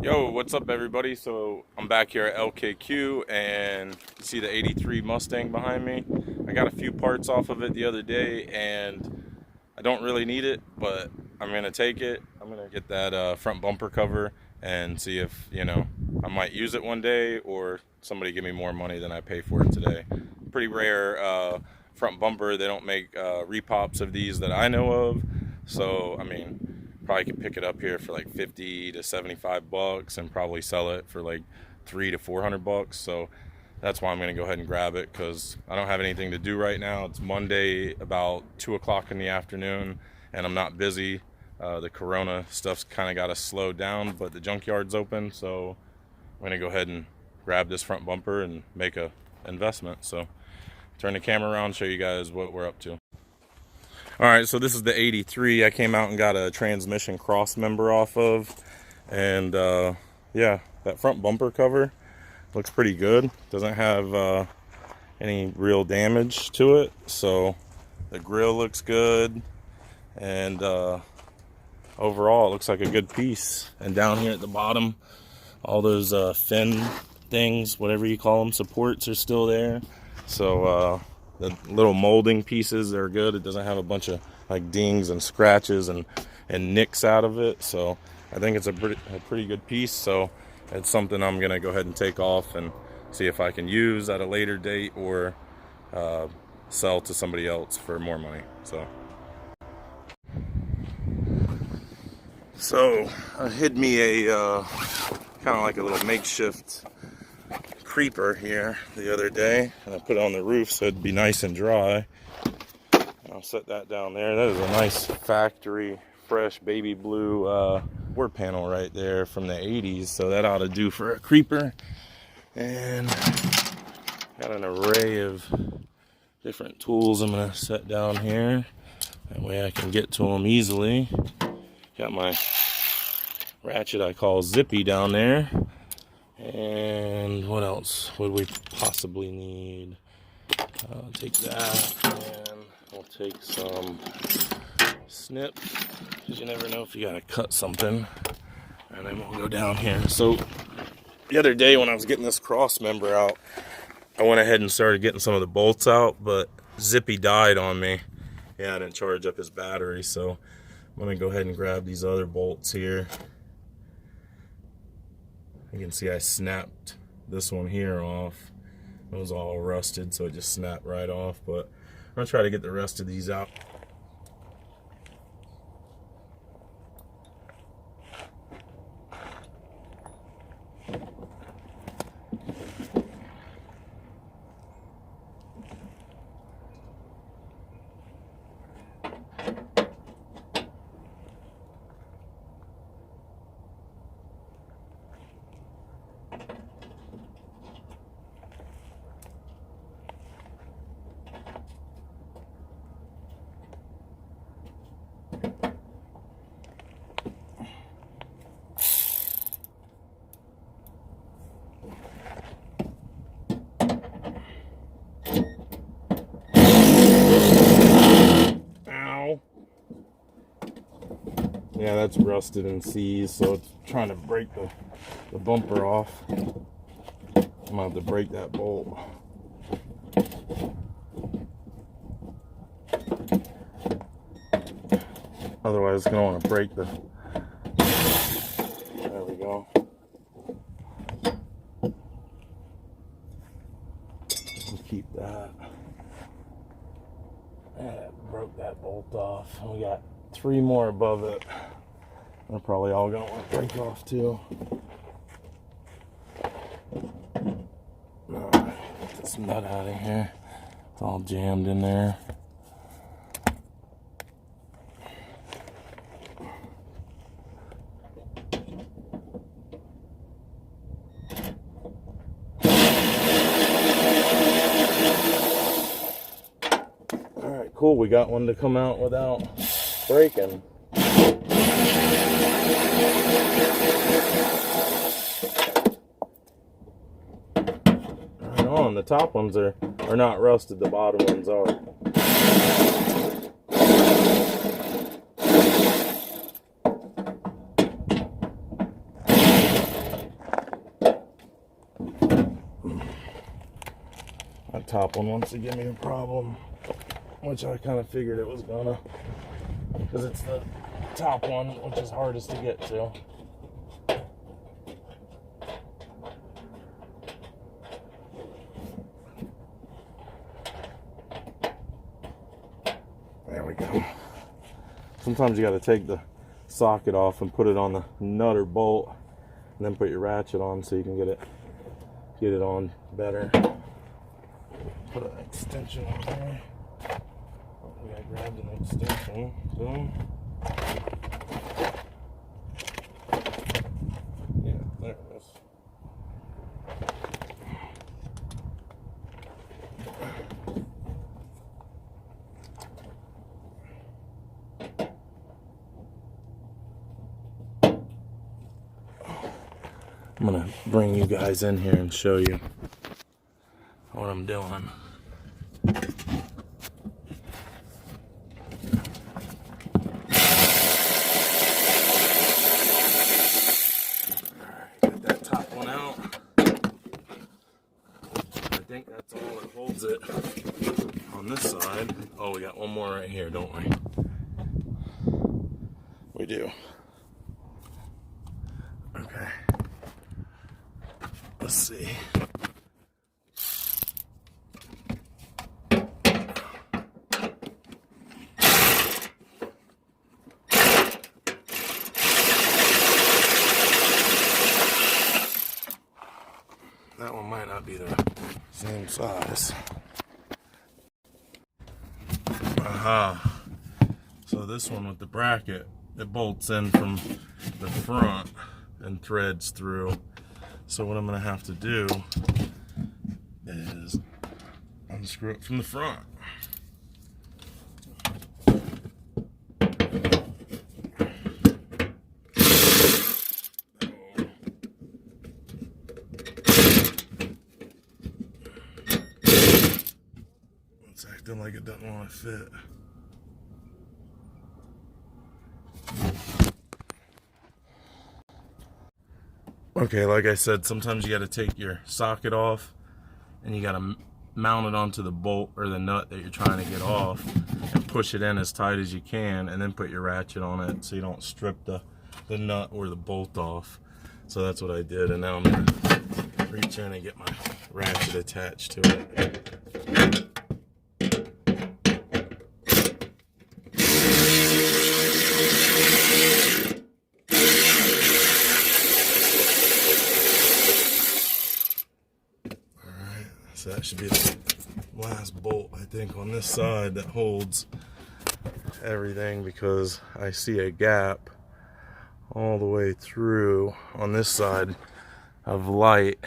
Yo, what's up everybody? So I'm back here at LKQ and you see the 83 Mustang behind me. I got a few parts off of it the other day and I don't really need it, but I'm gonna take it. I'm gonna get that front bumper cover and see if, I might use it one day or somebody give me more money than I pay for it today. Pretty rare front bumper. They don't make repops of these that I know of. So, probably could pick it up here for like 50 to 75 bucks and probably sell it for like 300 to 400 bucks. So that's why I'm going to go ahead and grab it, because I don't have anything to do right now. It's Monday about 2 o'clock in the afternoon and I'm not busy. The corona stuff's kind of got us slowed down, but the junkyard's open, so I'm going to go ahead and grab this front bumper and make a investment. So turn the camera around, show you guys what we're up to. Alright, so this is the 83 I came out and got a transmission cross member off of. And yeah, that front bumper cover looks pretty good. Doesn't have any real damage to it. So the grill looks good. And overall, it looks like a good piece. And down here at the bottom, all those fin things, whatever you call them, supports are still there. So the little molding pieces are good. It doesn't have a bunch of like dings and scratches and nicks out of it. So I think it's a pretty good piece. So it's something I'm gonna go ahead and take off and see if I can use at a later date or sell to somebody else for more money. So I hid me a kind of like a little makeshift creeper here the other day, and I put it on the roof so it'd be nice and dry. I'll set that down there. That is a nice factory fresh baby blue wood panel right there from the 80s, so that ought to do for a creeper. And got an array of different tools I'm gonna set down here, that way I can get to them easily. Got my ratchet I call Zippy down there. And what else would we possibly need? I'll take that, and we'll take some snips, because you never know if you gotta cut something. And then we'll go down here. So the other day when I was getting this cross member out, I went ahead and started getting some of the bolts out, but Zippy died on me. Yeah, I didn't charge up his battery, so I'm gonna go ahead and grab these other bolts here. You can see I snapped this one here off. It was all rusted, so it just snapped right off. But I'm gonna try to get the rest of these out. Yeah, that's rusted and seized, so it's trying to break the bumper off. I'm gonna have to break that bolt. Otherwise, it's gonna want to break the. There we go. We'll keep that. That broke that bolt off. We got 3 more above it. They're probably all gonna want to break off too. Alright, get this nut out of here. It's all jammed in there. Alright, cool. We got one to come out without breaking. Right on. The top ones are not rusted, the bottom ones are. top one wants to give me a problem, which I kind of figured it was gonna, because it's the top one which is hardest to get to. There we go. Sometimes you got to take the socket off and put it on the nut or bolt, and then put your ratchet on so you can get it on better. Put an extension on there. Oh, I grabbed an extension. Boom. Yeah, there it is. I'm gonna bring you guys in here and show you what I'm doing. Alright, get that top one out. I think that's all that holds it on this side. Oh, we got one more right here, don't we? We do. Okay. Let's see. That one might not be the same size. Aha. So this one with the bracket, it bolts in from the front and threads through. So what I'm going to have to do is unscrew it from the front. It's acting like it doesn't want to fit. Okay, like I said, sometimes you got to take your socket off and you got to mount it onto the bolt or the nut that you're trying to get off and push it in as tight as you can, and then put your ratchet on it so you don't strip the nut or the bolt off. So that's what I did, and now I'm going to reach in and get my ratchet attached to it. So that should be the last bolt, I think, on this side that holds everything, because I see a gap all the way through on this side of light.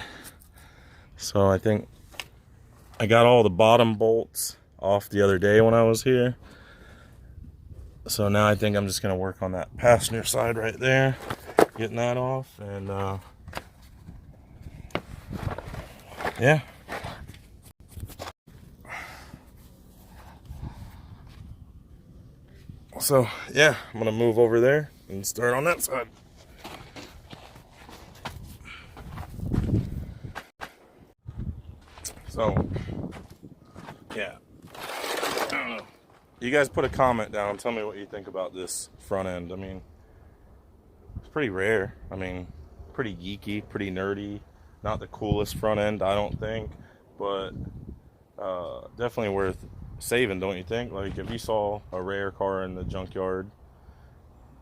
So I think I got all the bottom bolts off the other day when I was here. So now I think I'm just going to work on that passenger side right there, getting that off, and yeah. So yeah, I'm gonna move over there and start on that side. So yeah, I don't know. You guys put a comment down. Tell me what you think about this front end. I mean, it's pretty rare. I mean, pretty geeky, pretty nerdy. Not the coolest front end, I don't think, but definitely worth saving, don't you think? Like, if you saw a rare car in the junkyard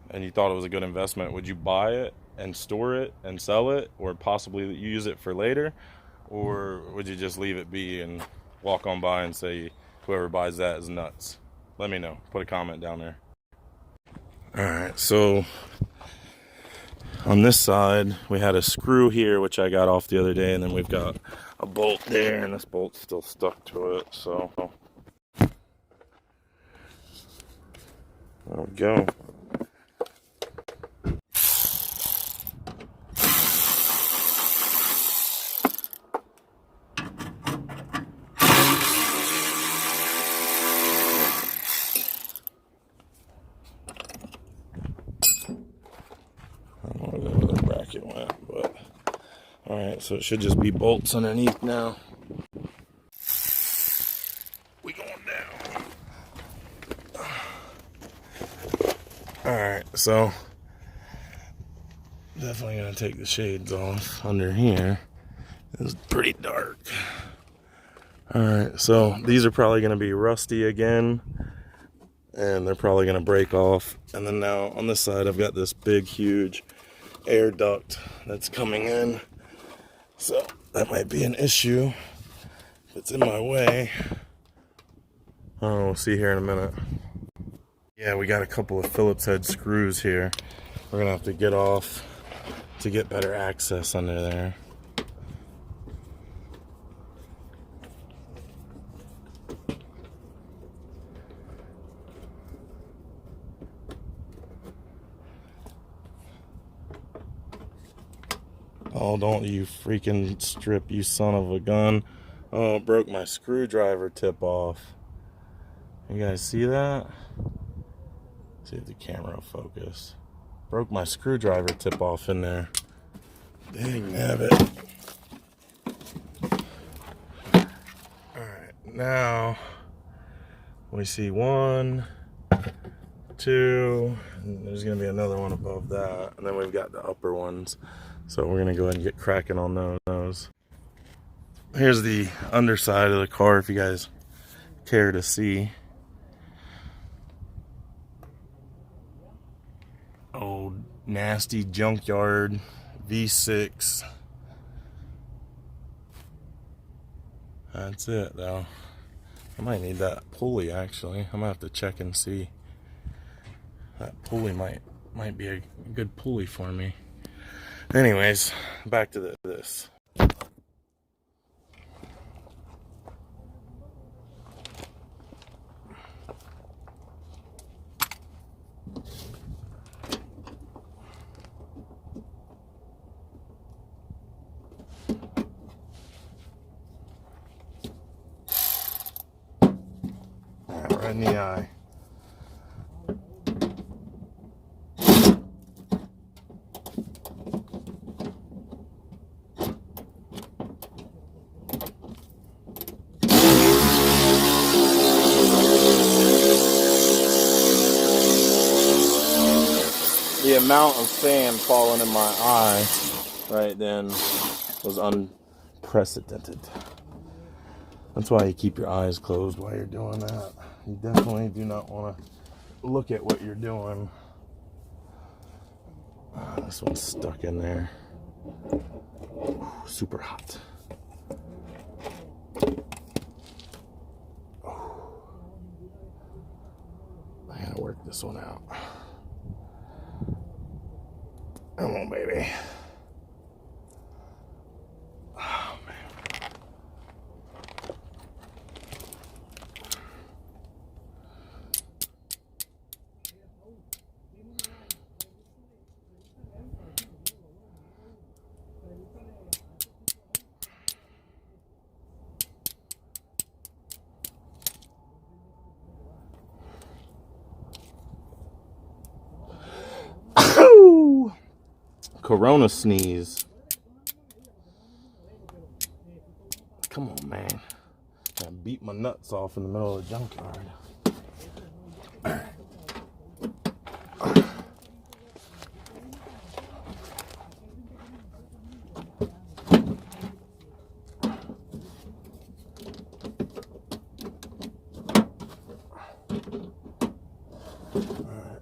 and you thought it was a good investment, would you buy it and store it and sell it, or possibly use it for later? Or would you just leave it be and walk on by and say whoever buys that is nuts? Let me know. Put a comment down there. Alright, so on this side we had a screw here which I got off the other day, and then we've got a bolt there, and this bolt's still stuck to it, so there we go. I don't know where the other bracket went, but alright, so it should just be bolts underneath now. so definitely gonna take the shades off under here. It's pretty dark. Alright, so these are probably gonna be rusty again, and they're probably gonna break off. And then now on this side I've got this big huge air duct that's coming in, so that might be an issue if it's in my way. Oh, we'll see here in a minute. Yeah, we got a couple of Phillips head screws here we're gonna have to get off to get better access under there. Oh, don't you freaking strip, you son of a gun. Oh, it broke my screwdriver tip off. You guys see that? See if the camera will focus. Broke my screwdriver tip off in there. Dang nabbit. Alright, now we see 1, 2, and there's going to be another one above that. And then we've got the upper ones. So we're going to go ahead and get cracking on those. Here's the underside of the car if you guys care to see. Old nasty junkyard V6. That's it though. I might need that pulley actually. I'm gonna have to check and see. That pulley might be a good pulley for me. Anyways, back to this. Right in the eye. The amount of sand falling in my eye right then was unprecedented. That's why you keep your eyes closed while you're doing that. You definitely do not want to look at what you're doing. This one's stuck in there. Super hot. I gotta work this one out. Come on, baby. Oh, man. Corona sneeze. Come on, man. I beat my nuts off in the middle of the junkyard.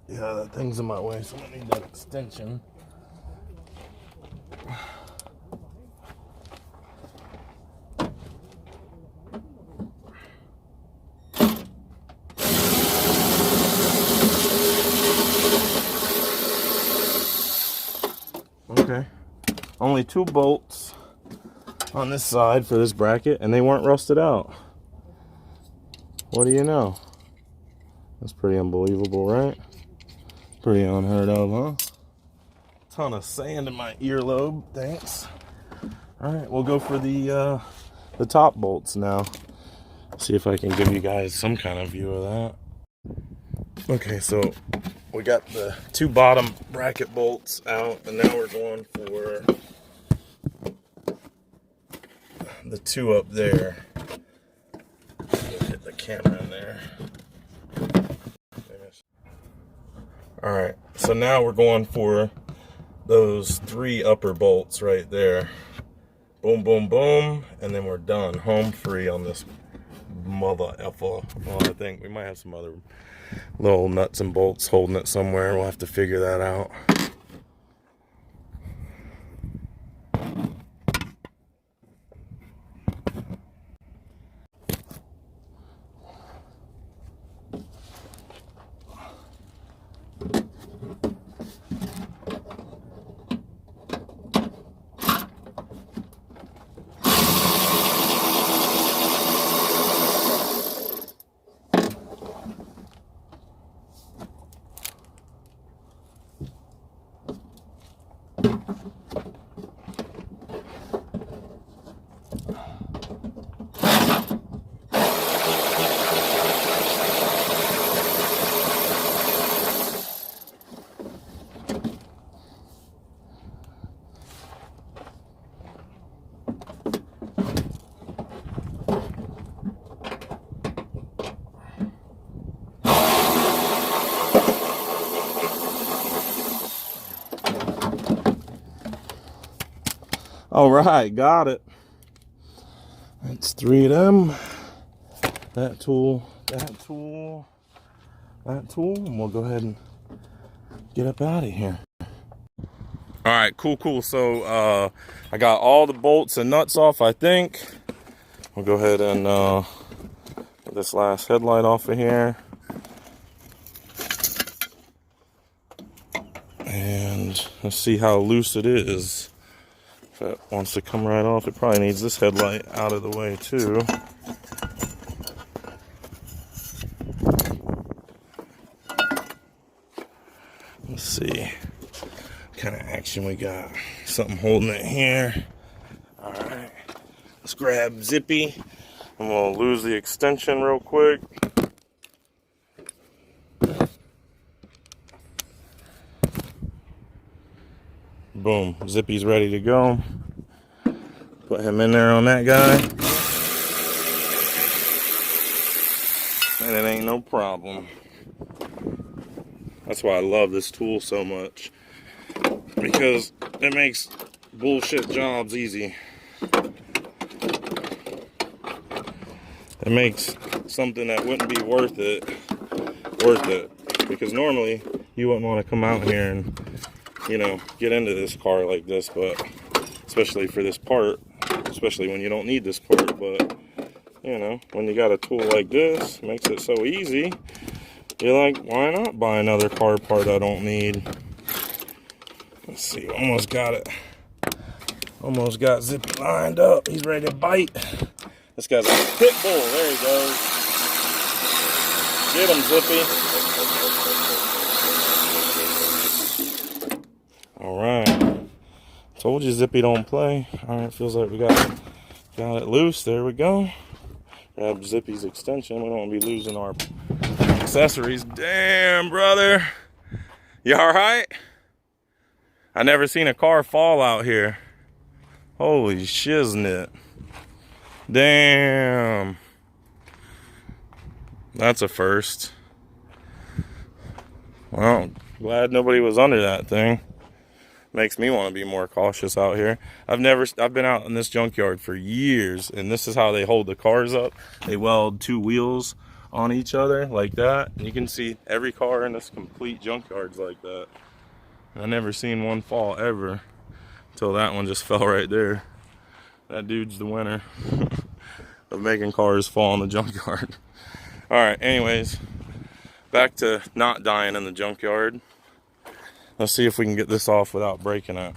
Yeah, that thing's in my way, so I need that extension. Okay, only 2 bolts on this side for this bracket, and they weren't rusted out. What do you know? That's pretty unbelievable, right? Pretty unheard of, huh? Ton of sand in my earlobe, thanks. All right, we'll go for the top bolts now. See if I can give you guys some kind of view of that. Okay, so we got the 2 bottom bracket bolts out, and now we're going for the 2 up there. Hit the camera in there. All right, so so now we're going for those 3 upper bolts right there. Boom, boom, boom, and then we're done. Home free on this mother effer. Well, I think we might have some other little nuts and bolts holding it somewhere. We'll have to figure that out. All right, got it. That's 3 of them. That tool, that tool, that tool, and we'll go ahead and get up out of here. All right, cool. So I got all the bolts and nuts off, I think. We'll go ahead and get this last headlight off of here. And let's see how loose it is. If it wants to come right off, it probably needs this headlight out of the way too. Let's see what kind of action we got. Something holding it here. All right, let's grab Zippy and we'll lose the extension real quick. Boom, Zippy's ready to go. Put him in there on that guy. And it ain't no problem. That's why I love this tool so much. Because it makes bullshit jobs easy. It makes something that wouldn't be worth it. Because normally you wouldn't want to come out here and, you know, get into this car like this, but especially for this part, especially when you don't need this part, but you know, when you got a tool like this, it makes it so easy. You're like, why not buy another car part I don't need? Let's see, almost got it. Almost got Zippy lined up. He's ready to bite. This guy's a pit bull. There he goes. Get him, Zippy. Alright, told you Zippy don't play. Alright, feels like we got it loose. There we go. Grab Zippy's extension. We don't want to be losing our accessories. Damn, brother. You alright? I never seen a car fall out here. Holy shiznit. Damn. That's a first. Well, glad nobody was under that thing. Makes me want to be more cautious out here. I've been out in this junkyard for years, and this is how they hold the cars up. They weld 2 wheels on each other like that, and you can see every car in this complete junkyard's like that. And I never seen one fall ever until that one just fell right there. That dude's the winner of making cars fall in the junkyard. All right, anyways, back to not dying in the junkyard. Let's see if we can get this off without breaking it.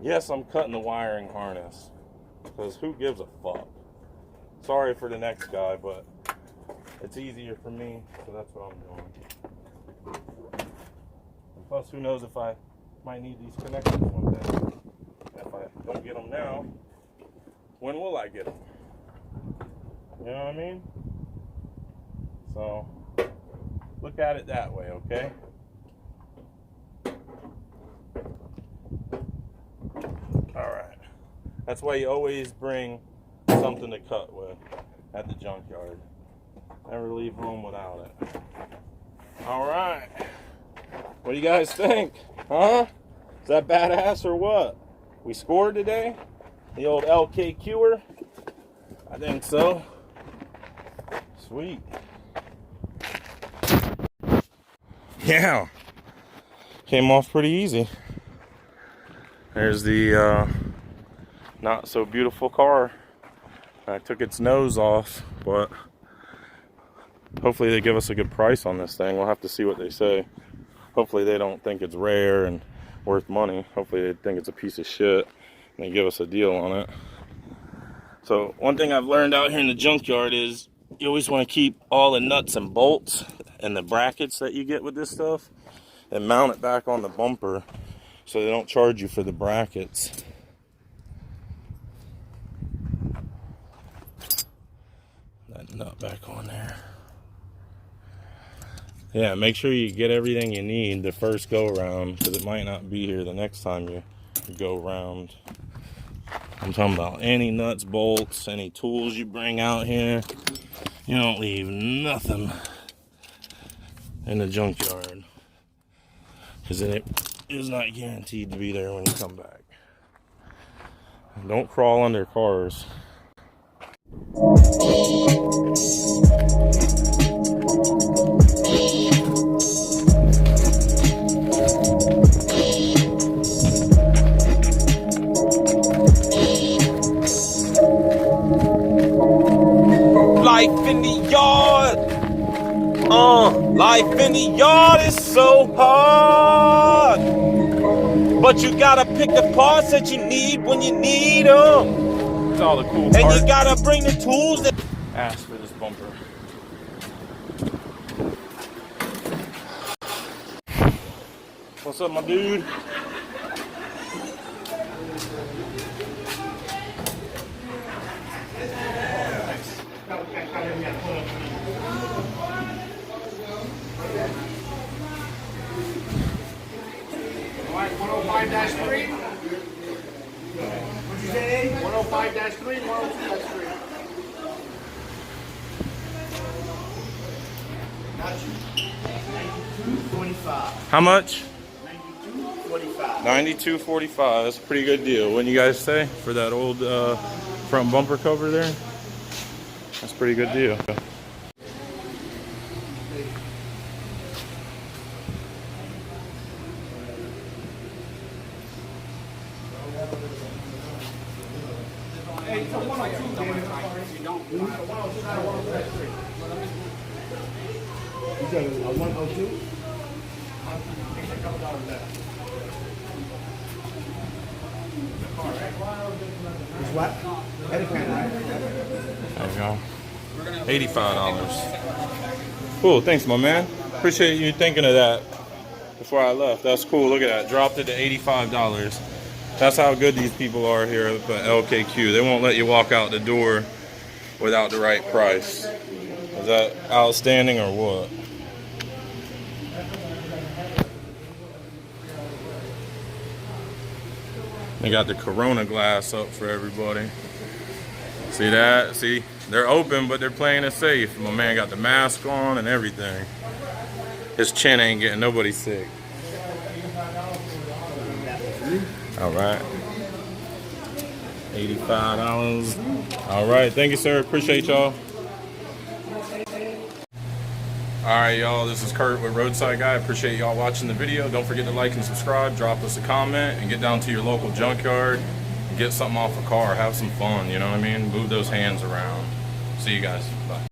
Yes, I'm cutting the wiring harness, because who gives a fuck? Sorry for the next guy, but It's easier for me, so that's what I'm doing. And plus, who knows if I might need these connectors one day. If I don't get them now, when will I get them? You know what I mean? So, look at it that way, okay? Alright. That's why you always bring something to cut with at the junkyard. Never leave home without it. Alright. What do you guys think? Huh? Is that badass or what? We scored today? The old LKQer? I think so. Sweet. Yeah. Came off pretty easy. There's the not so beautiful car. I took its nose off, but hopefully they give us a good price on this thing. We'll have to see what they say. Hopefully they don't think it's rare and worth money. Hopefully they think it's a piece of shit and they give us a deal on it. So one thing I've learned out here in the junkyard is you always want to keep all the nuts and bolts and the brackets that you get with this stuff and mount it back on the bumper so they don't charge you for the brackets. That nut back on there. Yeah, make sure you get everything you need the first go around, because it might not be here the next time you go around. I'm talking about any nuts, bolts, any tools you bring out here. You don't leave nothing in the junkyard, because it is not guaranteed to be there when you come back. Don't crawl under cars. Life in the yard, life in the yard is so hard. But you gotta pick the parts that you need when you need them. It's all the cool and parts. You gotta bring the tools that... Ask for this bumper. What's up, my dude? Alright, 105-3. What'd you say? 105-3, 102-3. How much? $92.45. $92.45. That's a pretty good deal. Wouldn't you guys say? For that old front bumper cover there? That's a pretty good deal. Hey, it's a 102, David. You don't. 102. You said a 102? It's a couple dollars left. It's what? There you go. $85. Cool, thanks, my man. Appreciate you thinking of that before I left. That's cool. Look at that. Dropped it to $85. That's how good these people are here at LKQ. They won't let you walk out the door without the right price. Is that outstanding or what? They got the Corona glass up for everybody. See that? See, they're open, but they're playing it safe. My man got the mask on and everything. His chin ain't getting nobody sick. All right. $85. All right, thank you, sir. Appreciate y'all. All right, y'all, this is Kurt with Roadside Guy. Appreciate y'all watching the video. Don't forget to like and subscribe, drop us a comment, and get down to your local junkyard and get something off a car. Have some fun, you know what I mean? Move those hands around. See you guys. Bye.